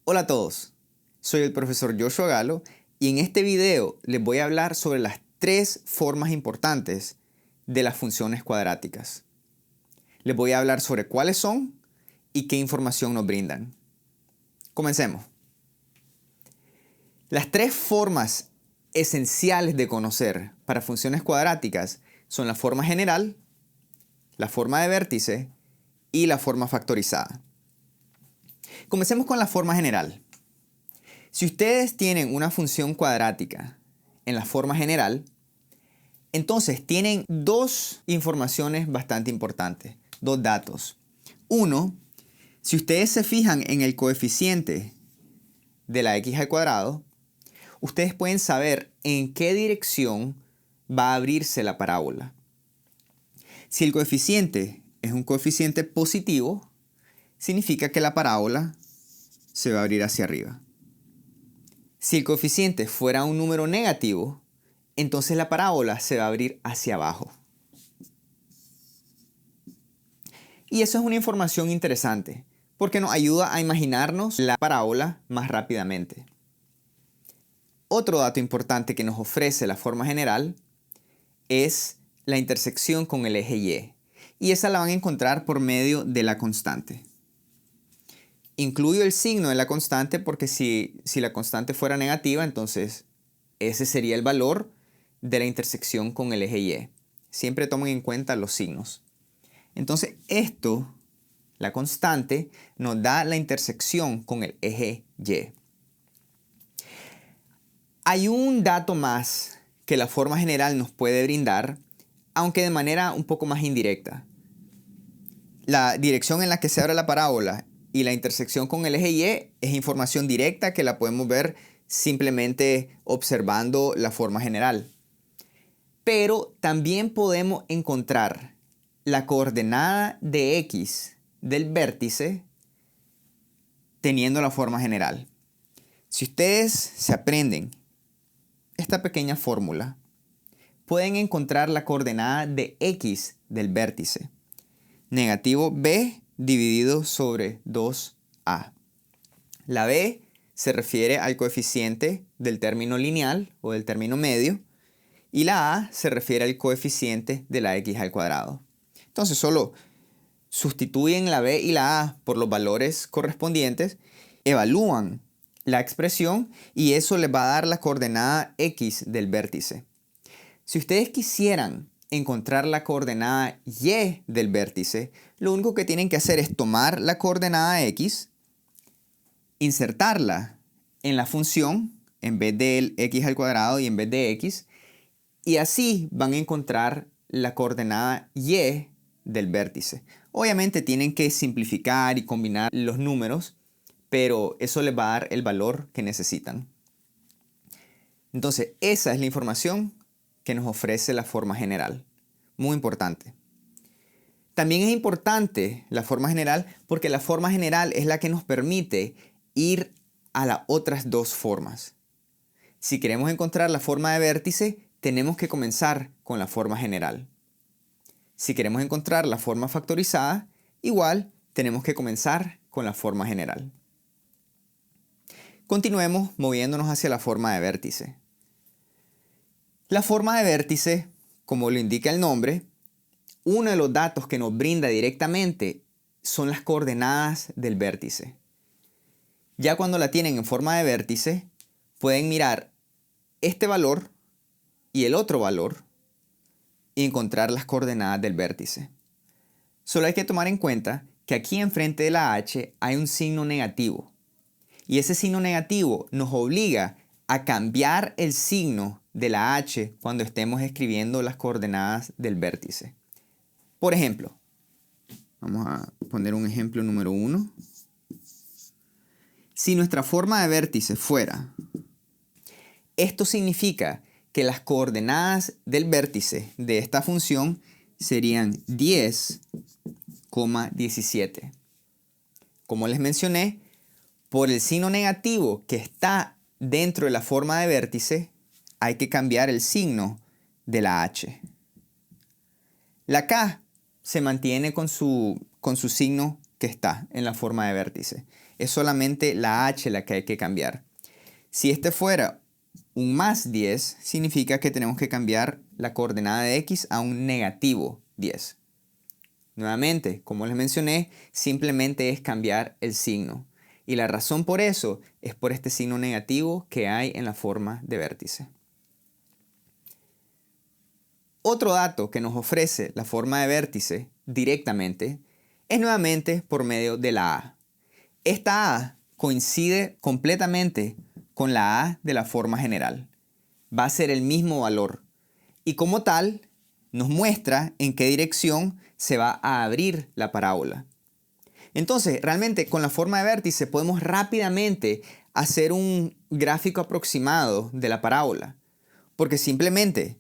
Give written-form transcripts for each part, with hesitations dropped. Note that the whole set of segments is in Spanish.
Hola a todos, soy el profesor Joshua Galo y en este video les voy a hablar sobre las tres formas importantes de las funciones cuadráticas. Les voy a hablar sobre cuáles son y qué información nos brindan. Comencemos. Las tres formas esenciales de conocer para funciones cuadráticas son la forma general, la forma de vértice y la forma factorizada. Comencemos con la forma general. Si ustedes tienen una función cuadrática en la forma general, entonces tienen dos informaciones bastante importantes, dos datos. Uno, si ustedes se fijan en el coeficiente de la x al cuadrado, ustedes pueden saber en qué dirección va a abrirse la parábola. Si el coeficiente es un coeficiente positivo, significa que la parábola se va a abrir hacia arriba. Si el coeficiente fuera un número negativo, entonces la parábola se va a abrir hacia abajo. Y eso es una información interesante, porque nos ayuda a imaginarnos la parábola más rápidamente. Otro dato importante que nos ofrece la forma general es la intersección con el eje Y. Y esa la van a encontrar por medio de la constante. Incluyo el signo de la constante porque si la constante fuera negativa, entonces ese sería el valor de la intersección con el eje Y. Siempre tomen en cuenta los signos. Entonces esto, la constante, nos da la intersección con el eje Y. Hay un dato más que la forma general nos puede brindar, aunque de manera un poco más indirecta. La dirección en la que se abre la parábola y la intersección con el eje Y es información directa que la podemos ver simplemente observando la forma general. Pero también podemos encontrar la coordenada de x del vértice teniendo la forma general. Si ustedes se aprenden esta pequeña fórmula, pueden encontrar la coordenada de x del vértice. Negativo b dividido sobre 2a. La b se refiere al coeficiente del término lineal o del término medio y la a se refiere al coeficiente de la x al cuadrado. Entonces solo sustituyen la b y la a por los valores correspondientes, evalúan la expresión y eso les va a dar la coordenada x del vértice. Si ustedes quisieran encontrar la coordenada y del vértice, lo único que tienen que hacer es tomar la coordenada x, insertarla en la función en vez del x al cuadrado y en vez de x, y así van a encontrar la coordenada y del vértice. Obviamente tienen que simplificar y combinar los números, pero eso les va a dar el valor que necesitan. Entonces, esa es la información que nos ofrece la forma general. Muy importante. También es importante la forma general porque la forma general es la que nos permite ir a las otras dos formas. Si queremos encontrar la forma de vértice, tenemos que comenzar con la forma general. Si queremos encontrar la forma factorizada, igual tenemos que comenzar con la forma general. Continuemos moviéndonos hacia la forma de vértice. La forma de vértice, como lo indica el nombre, uno de los datos que nos brinda directamente son las coordenadas del vértice. Ya cuando la tienen en forma de vértice, pueden mirar este valor y el otro valor y encontrar las coordenadas del vértice. Solo hay que tomar en cuenta que aquí enfrente de la h hay un signo negativo. Y ese signo negativo nos obliga a cambiar el signo de la h cuando estemos escribiendo las coordenadas del vértice. Por ejemplo, vamos a poner un ejemplo número 1. Si nuestra forma de vértice fuera, esto significa que las coordenadas del vértice de esta función serían 10,17. Como les mencioné, por el signo negativo que está dentro de la forma de vértice, hay que cambiar el signo de la h. La k se mantiene con su signo que está en la forma de vértice. es solamente la h la que hay que cambiar. Si este fuera un más 10, significa que tenemos que cambiar la coordenada de x a un negativo 10. Nuevamente, como les mencioné, simplemente es cambiar el signo. Y la razón por eso es por este signo negativo que hay en la forma de vértice. Otro dato que nos ofrece la forma de vértice directamente es nuevamente por medio de la A. Esta A coincide completamente con la A de la forma general. Va a ser el mismo valor y como tal nos muestra en qué dirección se va a abrir la parábola. Entonces, realmente con la forma de vértice podemos rápidamente hacer un gráfico aproximado de la parábola, porque simplemente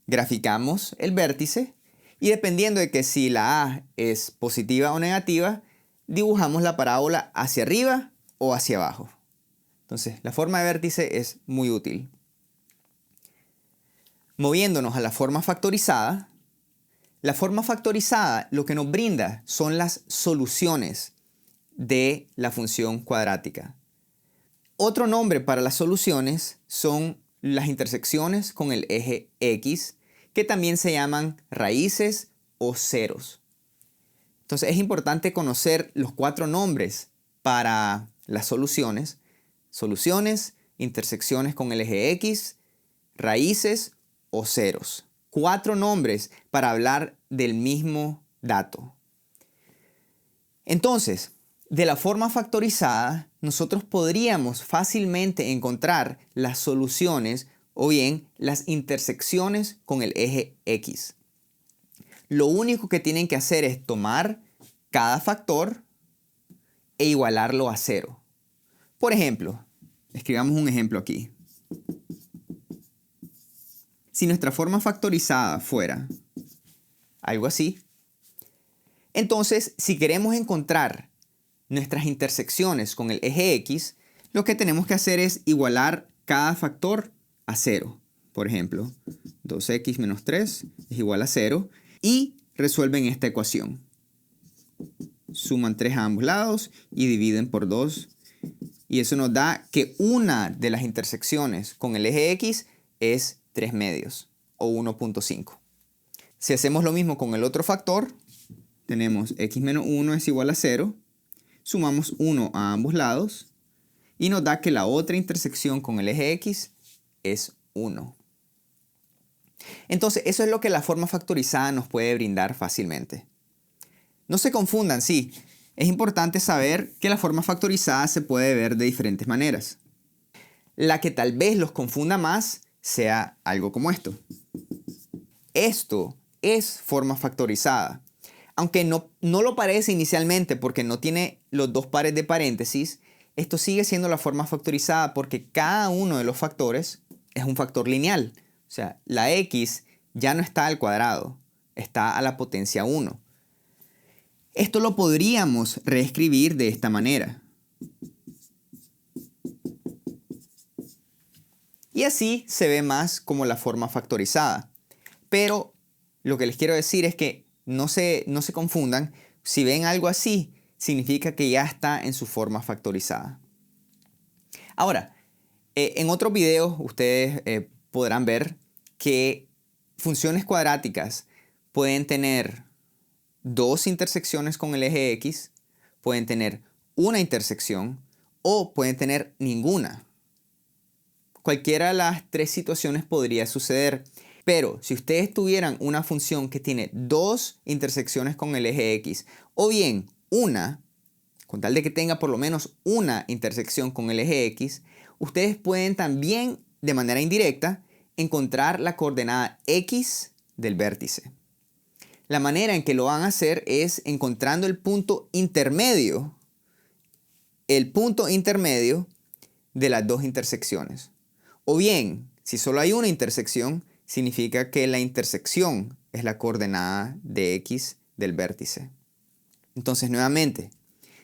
graficamos el vértice y dependiendo de que si la A es positiva o negativa, dibujamos la parábola hacia arriba o hacia abajo. Entonces, la forma de vértice es muy útil. Moviéndonos a la forma factorizada lo que nos brinda son las soluciones de la función cuadrática. Otro nombre para las soluciones son las intersecciones con el eje X, que también se llaman raíces o ceros. Entonces es importante conocer los 4 nombres para las soluciones. Soluciones, intersecciones con el eje X, raíces o ceros. 4 nombres para hablar del mismo dato. Entonces, de la forma factorizada, nosotros podríamos fácilmente encontrar las soluciones o bien las intersecciones con el eje X. Lo único que tienen que hacer es tomar cada factor e igualarlo a 0. Por ejemplo, escribamos un ejemplo aquí. Si nuestra forma factorizada fuera algo así, entonces si queremos encontrar nuestras intersecciones con el eje X, lo que tenemos que hacer es igualar cada factor a 0. Por ejemplo, 2x menos 3 es igual a 0 y resuelven esta ecuación. Suman 3 a ambos lados y dividen por 2. Y eso nos da que una de las intersecciones con el eje X es 3 medios o 1.5. Si hacemos lo mismo con el otro factor, tenemos x menos 1 es igual a 0. Sumamos 1 a ambos lados y nos da que la otra intersección con el eje X es 1. Entonces, eso es lo que la forma factorizada nos puede brindar fácilmente. No se confundan, sí, es importante saber que la forma factorizada se puede ver de diferentes maneras. La que tal vez los confunda más sea algo como esto. Esto es forma factorizada. Aunque no lo parece inicialmente porque no tiene los 2 pares de paréntesis, esto sigue siendo la forma factorizada porque cada uno de los factores es un factor lineal. O sea, la x ya no está al cuadrado, está a la potencia 1. Esto lo podríamos reescribir de esta manera. Y así se ve más como la forma factorizada. Pero lo que les quiero decir es que no se confundan. Si ven algo así, significa que ya está en su forma factorizada. Ahora, en otros videos ustedes podrán ver que funciones cuadráticas pueden tener 2 intersecciones con el eje X, pueden tener una intersección o pueden tener ninguna. Cualquiera de las 3 situaciones podría suceder. Pero si ustedes tuvieran una función que tiene 2 intersecciones con el eje X, o bien una, con tal de que tenga por lo menos una intersección con el eje X, ustedes pueden también, de manera indirecta, encontrar la coordenada X del vértice. La manera en que lo van a hacer es encontrando el punto intermedio de las 2 intersecciones. O bien, si solo hay una intersección, significa que la intersección es la coordenada de X del vértice. Entonces, nuevamente,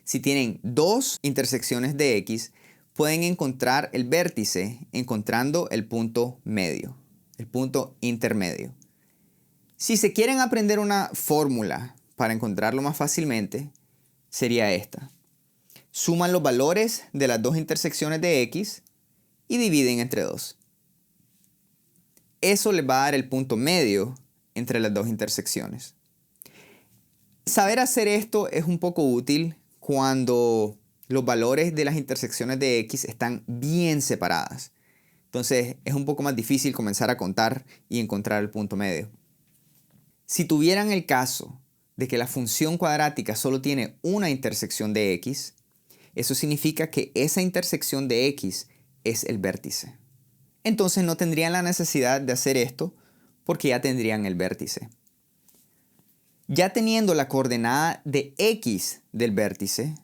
si tienen 2 intersecciones de X, pueden encontrar el vértice encontrando el punto medio, el punto intermedio. Si se quieren aprender una fórmula para encontrarlo más fácilmente, sería esta. suman los valores de las dos intersecciones de x y dividen entre 2. Eso les va a dar el punto medio entre las dos intersecciones. Saber hacer esto es un poco útil cuando los valores de las intersecciones de x están bien separadas. Entonces es un poco más difícil comenzar a contar y encontrar el punto medio. Si tuvieran el caso de que la función cuadrática solo tiene una intersección de x, eso significa que esa intersección de x es el vértice. Entonces no tendrían la necesidad de hacer esto porque ya tendrían el vértice. Ya teniendo la coordenada de x del vértice,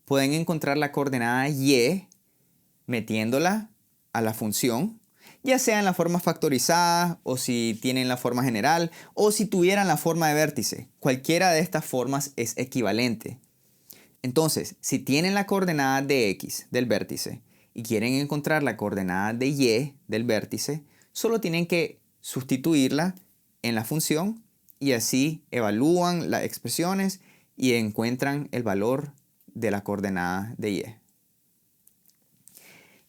pueden encontrar la coordenada y metiéndola a la función, ya sea en la forma factorizada o si tienen la forma general o si tuvieran la forma de vértice. Cualquiera de estas formas es equivalente. Entonces, si tienen la coordenada de x del vértice y quieren encontrar la coordenada de y del vértice, solo tienen que sustituirla en la función y así evalúan las expresiones y encuentran el valor de la coordenada de y.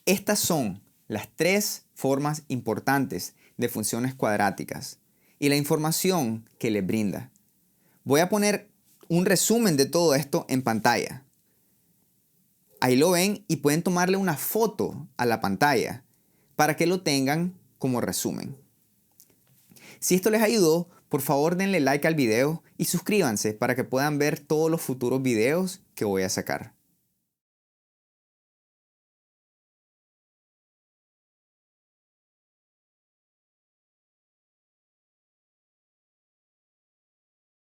Estas son las tres formas importantes de funciones cuadráticas y la información que les brinda. Voy a poner un resumen de todo esto en pantalla. Ahí lo ven y pueden tomarle una foto a la pantalla para que lo tengan como resumen. Si esto les ayudó, por favor denle like al video y suscríbanse para que puedan ver todos los futuros videos que voy a sacar.